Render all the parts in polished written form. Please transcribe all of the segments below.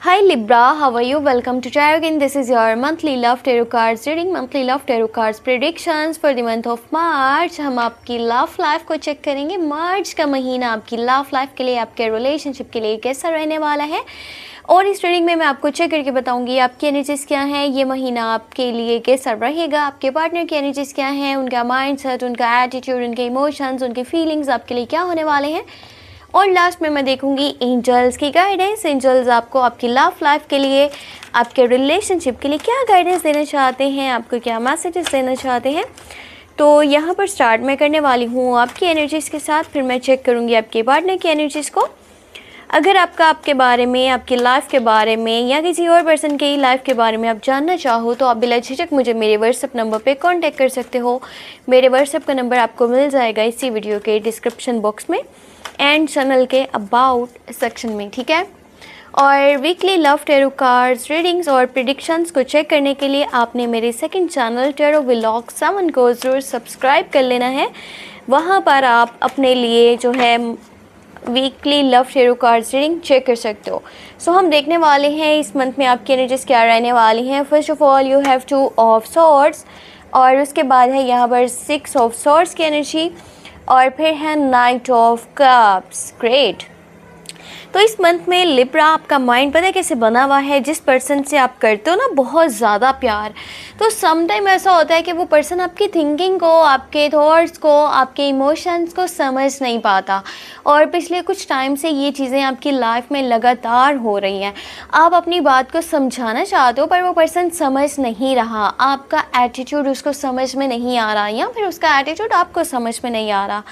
Hi Libra, how are you? Welcome to Tarot again. This is your monthly love tarot cards reading, monthly love tarot cards predictions for the month of March. हम आपकी love life को check करेंगे। मार्च का महीना आपकी love life के लिए, आपके रिलेशनशिप के लिए कैसा रहने वाला है, और इस रीडिंग में मैं आपको चेक करके बताऊंगी आपकी एनर्जीज क्या हैं, ये महीना आपके लिए कैसा रहेगा, आपके पार्टनर की एनर्जीज क्या हैं, उनका माइंडसेट, उनका एटीट्यूड, उनके इमोशंस, उनके फीलिंग्स आपके लिए क्या होने वाले हैं। और लास्ट में मैं देखूंगी एंजल्स की गाइडेंस। एंजल्स आपको आपकी लव लाइफ के लिए, आपके रिलेशनशिप के लिए क्या गाइडेंस देना चाहते हैं, आपको क्या मैसेजेस देना चाहते हैं। तो यहाँ पर स्टार्ट मैं करने वाली हूँ आपकी एनर्जीज़ के साथ, फिर मैं चेक करूँगी आपके पार्टनर की एनर्जीज़ को। अगर आपके बारे में, आपकी लाइफ के बारे में या किसी और पर्सन की लाइफ के बारे में आप जानना चाहो तो आप बिला झिझक मुझे मेरे व्हाट्सएप नंबर पे कांटेक्ट कर सकते हो। मेरे व्हाट्सएप का नंबर आपको मिल जाएगा इसी वीडियो के डिस्क्रिप्शन बॉक्स में एंड चैनल के अबाउट सेक्शन में, ठीक है। और weekly love tarot cards readings और प्रेडिक्शंस को चेक करने के लिए आपने मेरे सेकंड चैनल टैरो व्लॉग 7 को ज़रूर सब्सक्राइब कर लेना है। वहाँ पर आप अपने लिए जो है weekly love tarot cards reading check कर सकते हो। सो हम देखने वाले हैं इस मंथ में आपकी एनर्जीज क्या रहने वाली हैं। First of all you have 2 of swords, और उसके बाद है यहाँ पर 6 ऑफ सॉर्ड्स की एनर्जी, और फिर है नाइट ऑफ कप्स। ग्रेट। तो इस मंथ में लिब्रा आपका माइंड पता है कैसे बना हुआ है, जिस पर्सन से आप करते हो ना बहुत ज़्यादा प्यार, तो समटाइम ऐसा होता है कि वो पर्सन आपकी थिंकिंग को, आपके थॉट्स को, आपके इमोशंस को समझ नहीं पाता। और पिछले कुछ टाइम से ये चीज़ें आपकी लाइफ में लगातार हो रही हैं। आप अपनी बात को समझाना चाहते हो पर वो पर्सन समझ नहीं रहा, आपका एटीट्यूड उसको समझ में नहीं आ रहा, या फिर उसका एटीट्यूड आपको समझ में नहीं आ रहा।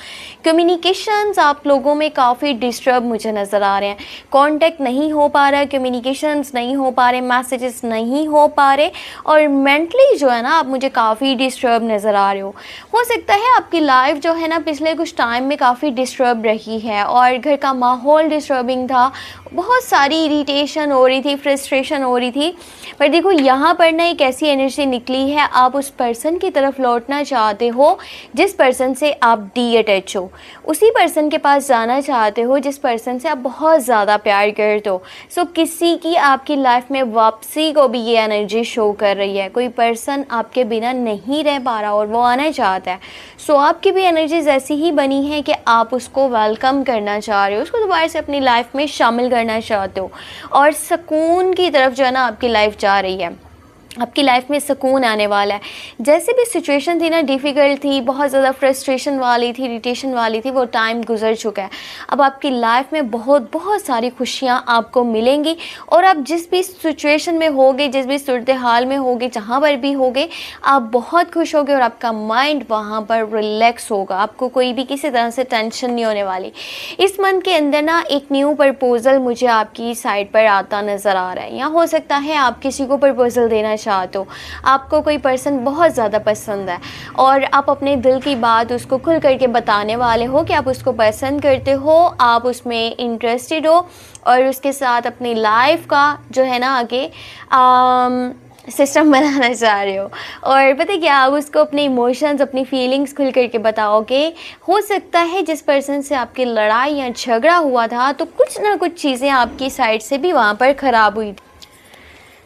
कम्युनिकेशंस आप लोगों में काफ़ी डिस्टर्ब मुझे नज़र आ रहे हैं। कांटेक्ट नहीं हो पा रहा, कम्युनिकेशंस नहीं हो पा रहे, मैसेजेस नहीं हो पा रहे, और मेंटली जो है ना आप मुझे काफ़ी डिस्टर्ब नज़र आ रहे हो सकता है आपकी लाइफ जो है ना पिछले कुछ टाइम में काफ़ी डिस्टर्ब रही है, और घर का माहौल डिस्टर्बिंग था, बहुत सारी इरिटेशन हो रही थी, फ्रस्ट्रेशन हो रही थी। पर देखो यहाँ पर ना एक ऐसी एनर्जी निकली है, आप उस पर्सन की तरफ लौटना चाहते हो जिस पर्सन से आप डी अटैच हो, उसी पर्सन के पास जाना चाहते हो जिस पर्सन से आप बहुत ज़्यादा प्यार करते हो। सो किसी की आपकी लाइफ में वापसी को भी ये एनर्जी शो कर रही है। कोई पर्सन आपके बिना नहीं रह पा रहा और वो आना चाहता है। सो आपकी भी एनर्जीज ऐसी ही बनी है कि आप उसको वेलकम करना चाह रहे हो, उसको दोबारा से अपनी लाइफ में शामिल करना चाहते हो, और सुकून की तरफ जो है ना आपकी लाइफ जा रही है। आपकी लाइफ में सुकून आने वाला है। जैसे भी सिचुएशन थी ना, डिफ़िकल्ट थी, बहुत ज़्यादा फ्रस्ट्रेशन वाली थी, इरिटेशन वाली थी, वो टाइम गुजर चुका है। अब आपकी लाइफ में बहुत सारी खुशियाँ आपको मिलेंगी, और आप जिस भी सिचुएशन में होगे, जिस भी सूरत हाल में होगे, जहाँ पर भी होगे, आप बहुत खुश होगे और आपका माइंड वहाँ पर रिलैक्स होगा। आपको कोई भी किसी तरह से टेंशन नहीं होने वाली। इस मंथ के अंदर ना एक न्यू प्रपोज़ल मुझे आपकी साइड पर आता नज़र आ रहा है, या हो सकता है आप किसी को प्रपोज़ल देना चाहते हो। आपको कोई पर्सन बहुत ज़्यादा पसंद है और आप अपने दिल की बात उसको खुल करके बताने वाले हो कि आप उसको पसंद करते हो, आप उसमें इंटरेस्टेड हो, और उसके साथ अपनी लाइफ का जो है ना आगे सिस्टम बनाना चाह रहे हो। और पता क्या, आप उसको अपने इमोशंस, अपनी फीलिंग्स खुल करके बताओगे। हो सकता है जिस पर्सन से आपकी लड़ाई या झगड़ा हुआ था तो कुछ ना कुछ चीज़ें आपकी साइड से भी वहाँ पर ख़राब हुई थी।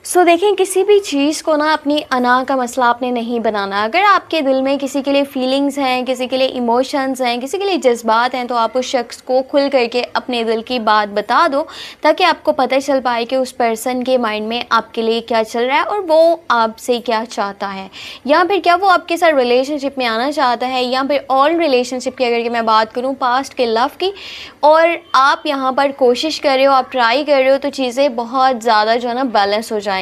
सो देखें, किसी भी चीज़ को ना अपनी अना का मसला आपने नहीं बनाना। अगर आपके दिल में किसी के लिए फीलिंग्स हैं, किसी के लिए इमोशंस हैं, किसी के लिए जज्बात हैं, तो आप उस शख्स को खुल करके अपने दिल की बात बता दो, ताकि आपको पता चल पाए कि उस पर्सन के माइंड में आपके लिए क्या चल रहा है और वो आपसे क्या चाहता है, या फिर क्या वो आपके साथ रिलेशनशिप में आना चाहता है, या फिर ऑल रिलेशनशिप की अगर मैं बात करूँ पास्ट के लव की, और आप यहाँ पर कोशिश कर रहे हो, आप ट्राई कर रहे हो, तो चीज़ें बहुत ज़्यादा जो है ना बैलेंस हो जाएंगी,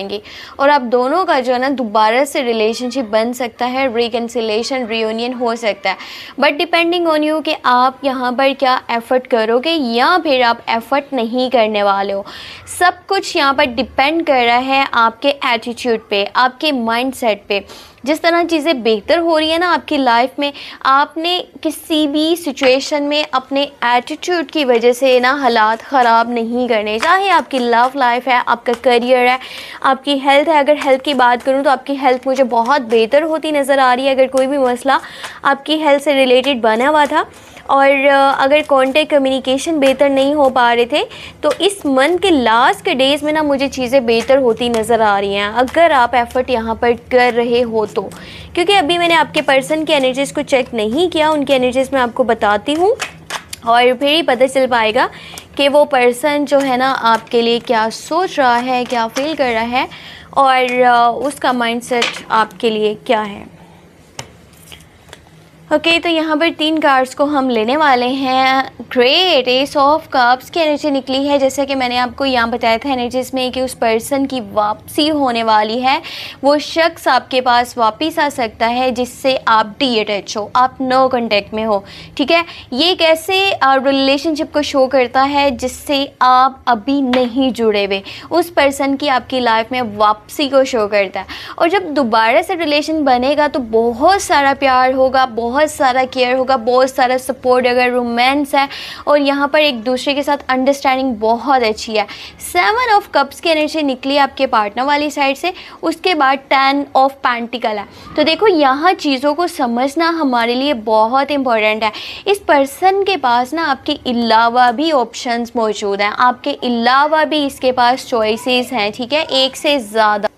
और आप दोनों का जो है ना दोबारा से रिलेशनशिप बन सकता है, रिकन्सिलेशन, रियूनियन हो सकता है। बट डिपेंडिंग ऑन यू कि आप यहाँ पर क्या एफ़र्ट करोगे या फिर आप एफ़र्ट नहीं करने वाले हो। सब कुछ यहाँ पर डिपेंड कर रहा है आपके एटीट्यूड पे, आपके माइंडसेट पे। जिस तरह चीज़ें बेहतर हो रही है ना आपकी लाइफ में, आपने किसी भी सिचुएशन में अपने एटीट्यूड की वजह से ना हालात ख़राब नहीं करने। चाहे आपकी लव लाइफ है, आपका करियर है, आपकी हेल्थ है। अगर हेल्थ की बात करूं तो आपकी हेल्थ मुझे बहुत बेहतर होती नज़र आ रही है। अगर कोई भी मसला आपकी हेल्थ से रिलेटेड बना हुआ था और अगर कांटेक्ट कम्युनिकेशन बेहतर नहीं हो पा रहे थे तो इस मंथ के लास्ट के डेज़ में ना मुझे चीज़ें बेहतर होती नज़र आ रही हैं, अगर आप एफ़र्ट यहाँ पर कर रहे हो तो। क्योंकि अभी मैंने आपके पर्सन की एनर्जीज़ को चेक नहीं किया, उनकी एनर्जीज़ मैं आपको बताती हूँ और फिर ही पता चल पाएगा कि वो पर्सन जो है ना आपके लिए क्या सोच रहा है, क्या फील कर रहा है और उसका माइंडसेट आपके लिए क्या है। ओके तो यहाँ पर 3 कार्ड्स को हम लेने वाले हैं। ग्रेट, एस ऑफ कप्स की एनर्जी निकली है। जैसा कि मैंने आपको यहाँ बताया था एनर्जीज में कि उस पर्सन की वापसी होने वाली है, वो शख्स आपके पास वापस आ सकता है जिससे आप डी-अटैच हो, आप नो कांटेक्ट में हो, ठीक है। ये कैसे रिलेशनशिप को शो करता है जिससे आप अभी नहीं जुड़े हुए, उस पर्सन की आपकी लाइफ में वापसी को शो करता है। और जब दोबारा से रिलेशन बनेगा तो बहुत सारा प्यार होगा, बहुत सारा केयर होगा, बहुत सारा सपोर्ट, अगर रोमांस है और यहाँ पर एक दूसरे के साथ अंडरस्टैंडिंग बहुत अच्छी है। 7 ऑफ कप्स की एनर्जी निकली आपके पार्टनर वाली साइड से, उसके बाद 10 ऑफ पेंटिकल है। तो देखो यहाँ चीज़ों को समझना हमारे लिए बहुत इंपॉर्टेंट है। इस पर्सन के पास ना आपके अलावा भी ऑप्शंस मौजूद हैं, आपके अलावा भी इसके पास चॉइसेस हैं, ठीक है, एक से ज़्यादा।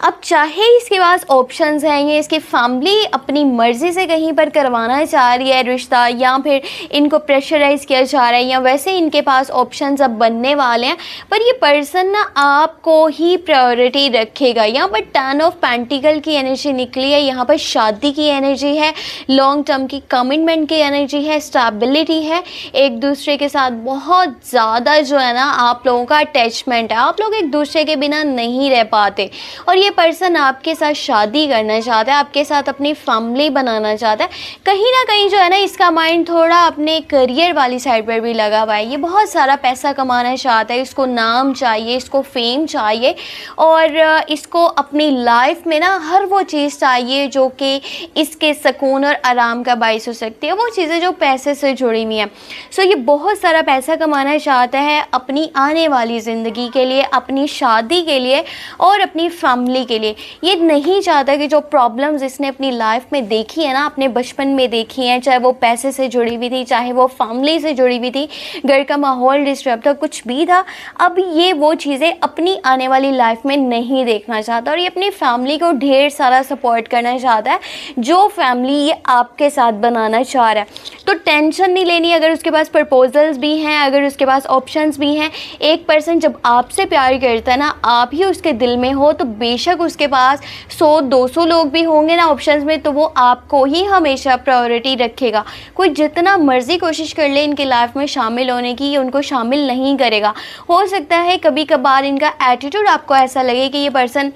अब चाहे इसके पास ऑप्शंस हैं, ये इसकी फैमिली अपनी मर्ज़ी से कहीं पर करवाना चाह रही है रिश्ता, या फिर इनको प्रेशराइज़ किया जा रहा है, या वैसे इनके पास ऑप्शंस अब बनने वाले हैं, पर ये पर्सन ना आपको ही प्रायोरिटी रखेगा। यहाँ पर 10 ऑफ पेंटिकल की एनर्जी निकली है, यहाँ पर शादी की एनर्जी है, लॉन्ग टर्म की कमिटमेंट की एनर्जी है, स्टेबिलिटी है, एक दूसरे के साथ बहुत ज़्यादा जो है ना आप लोगों का अटैचमेंट है, आप लोग एक दूसरे के बिना नहीं रह पाते। और ये पर्सन आपके साथ शादी करना चाहता है, आपके साथ अपनी फैमिली बनाना चाहता है। कहीं ना कहीं जो है ना इसका माइंड थोड़ा अपने करियर वाली साइड पर भी लगा हुआ है। ये बहुत सारा पैसा कमाना चाहता है, इसको नाम चाहिए, इसको फेम चाहिए और इसको अपनी लाइफ में ना हर वो चीज़ चाहिए जो कि इसके सुकून और आराम का बाइस हो सकती है, वो चीज़ें जो पैसे से जुड़ी हुई हैं। सो ये बहुत सारा पैसा कमाना चाहता है अपनी आने वाली ज़िंदगी के लिए, अपनी शादी के लिए और अपनी फैमिली के लिए। ये नहीं चाहता कि जो प्रॉब्लम्स इसने अपनी लाइफ में देखी है ना, अपने बचपन में देखी हैं, चाहे वो पैसे से जुड़ी हुई थी, चाहे वो फैमिली से जुड़ी हुई थी, घर का माहौल डिस्टर्ब था, कुछ भी था, अब ये वो चीज़ें अपनी आने वाली लाइफ में नहीं देखना चाहता और ये अपनी फैमिली को ढेर सारा सपोर्ट करना चाहता है, जो फैमिली ये आपके साथ बनाना चाह रहा है। तो टेंशन नहीं लेनी अगर उसके पास प्रपोजल्स भी हैं, अगर उसके पास ऑप्शंस भी हैं। एक पर्सन जब आपसे प्यार करता है ना, आप ही उसके दिल में हो, तो बेशक उसके पास 100-200 लोग भी होंगे ना ऑप्शंस में, तो वो आपको ही हमेशा प्रायोरिटी रखेगा। कोई जितना मर्जी कोशिश कर ले इनकी लाइफ में शामिल होने की, ये उनको शामिल नहीं करेगा। हो सकता है कभी कभार इनका एटीट्यूड आपको ऐसा लगे कि ये पर्सन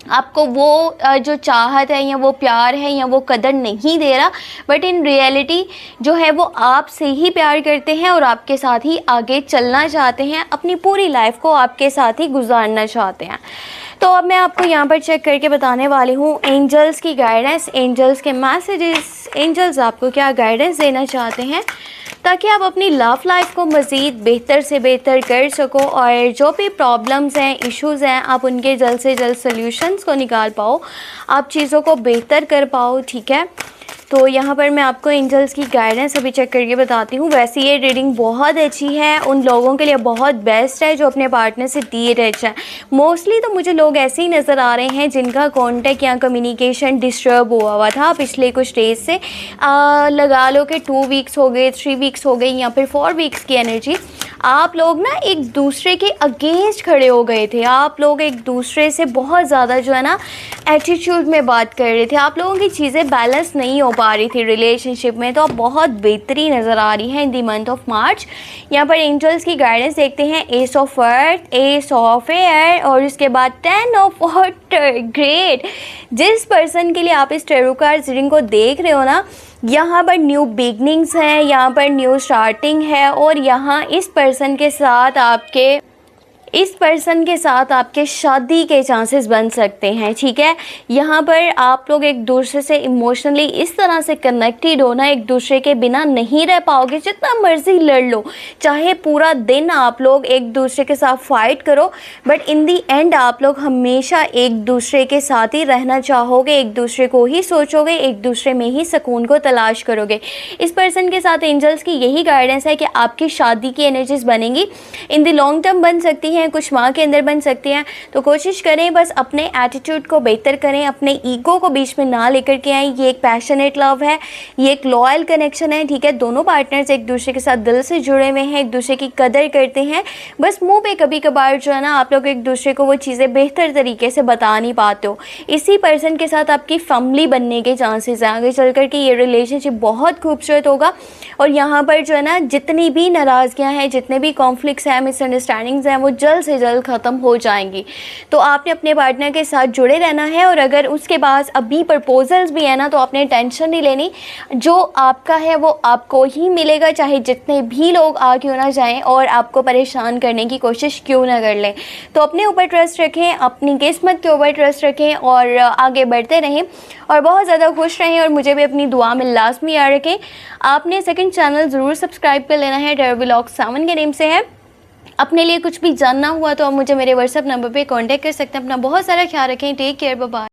आपको वो जो चाहत है या वो प्यार है या वो कदर नहीं दे रहा, बट इन रियलिटी जो है वो आपसे ही प्यार करते हैं और आपके साथ ही आगे चलना चाहते हैं, अपनी पूरी लाइफ को आपके साथ ही गुजारना चाहते हैं। तो अब मैं आपको यहाँ पर चेक करके बताने वाली हूँ एंजल्स की गाइडेंस, एंजल्स के मैसेजेस, एंजल्स आपको क्या गाइडेंस देना चाहते हैं ताकि आप अपनी लव लाइफ को मज़ीद बेहतर से बेहतर कर सको और जो भी प्रॉब्लम्स हैं, इश्यूज़ हैं, आप उनके जल्द से जल्द सल्यूशंस को निकाल पाओ, आप चीज़ों को बेहतर कर पाओ, ठीक है। तो यहाँ पर मैं आपको एंजल्स की गाइडेंस अभी चेक करके बताती हूँ। वैसे ये रीडिंग बहुत अच्छी है, उन लोगों के लिए बहुत बेस्ट है जो अपने पार्टनर से डी-अटैच है। मोस्टली तो मुझे लोग ऐसे ही नज़र आ रहे हैं जिनका कॉन्टेक्ट या कम्युनिकेशन डिस्टर्ब हुआ था पिछले कुछ डेज से। लगा लो कि 2 वीक्स हो गए, 3 वीक्स हो गए या फिर 4 वीक्स की एनर्जी। आप लोग ना एक दूसरे के अगेंस्ट खड़े हो गए थे, आप लोग एक दूसरे से बहुत ज़्यादा जो है ना एटीट्यूड में बात कर रहे थे, आप लोगों की चीज़ें बैलेंस नहीं हो पा रही थी रिलेशनशिप में। तो आप बहुत बेहतरीन नज़र आ रही हैं इन दी मंथ ऑफ मार्च। यहाँ पर एंजल्स की गाइडेंस देखते हैं, S of earth, S of air और उसके बाद 10 ऑफ वाटर। ग्रेट, जिस पर्सन के लिए आप इस टैरो कार्ड रीडिंग को देख रहे हो ना, यहाँ पर न्यू बिगनिंग्स हैं, यहाँ पर न्यू स्टार्टिंग है और यहाँ इस पर्सन के साथ आपके इस पर्सन के साथ आपके शादी के चांसेस बन सकते हैं, ठीक है। यहाँ पर आप लोग एक दूसरे से इमोशनली इस तरह से कनेक्टेड हो ना, एक दूसरे के बिना नहीं रह पाओगे, जितना मर्जी लड़ लो, चाहे पूरा दिन आप लोग एक दूसरे के साथ फाइट करो, बट इन दी एंड आप लोग हमेशा एक दूसरे के साथ ही रहना चाहोगे, एक दूसरे को ही सोचोगे, एक दूसरे में ही सुकून को तलाश करोगे। इस पर्सन के साथ एंजल्स की यही गाइडेंस है कि आपकी शादी की एनर्जीज बनेंगी, इन द लॉन्ग टर्म बन सकती हैं, कुछ माह के अंदर बन सकती हैं। तो कोशिश करें बस अपने एटीट्यूड को बेहतर करें, अपने ईगो को बीच में ना लेकर के आएँ। ये एक पैशनेट लव है, ये एक लॉयल कनेक्शन है, ठीक है। दोनों पार्टनर्स एक दूसरे के साथ दिल से जुड़े हुए हैं, एक दूसरे की कदर करते हैं, बस मुंह पे कभी कभार जो है ना आप लोग एक दूसरे को वो चीज़ें बेहतर तरीके से बता नहीं पाते हो। इसी पर्सन के साथ आपकी फैमिली बनने के चांसेस हैं, आगे चल कर के ये रिलेशनशिप बहुत खूबसूरत होगा। और यहाँ पर जो है ना जितनी भी नाराज़गियाँ हैं, जितने भी कॉन्फ्लिक्ट्स हैं, मिसअंडरस्टैंडिंग्स हैं, वो जल्द से जल्द ख़त्म हो जाएंगी। तो आपने अपने पार्टनर के साथ जुड़े रहना है, और अगर उसके पास अभी प्रपोजल्स भी है ना तो आपने टेंशन नहीं लेनी, जो आपका है वो आपको ही मिलेगा, चाहे जितने भी लोग आ क्यों ना जाएं और आपको परेशान करने की कोशिश क्यों ना कर लें। तो अपने ऊपर ट्रस्ट रखें, अपनी किस्मत के ऊपर ट्रस्ट रखें और आगे बढ़ते रहें और बहुत ज़्यादा खुश रहें, और मुझे भी अपनी दुआ में लाजमी याद रखें। आपने सेकंड चैनल ज़रूर सब्सक्राइब कर लेना है, टेरो व्लॉग 7 के नेम से है। अपने लिए कुछ भी जानना हुआ तो आप मुझे मेरे व्हाट्सएप नंबर पे कांटेक्ट कर सकते हैं। अपना बहुत सारा ख्याल रखें, टेक केयर, बाय बाय।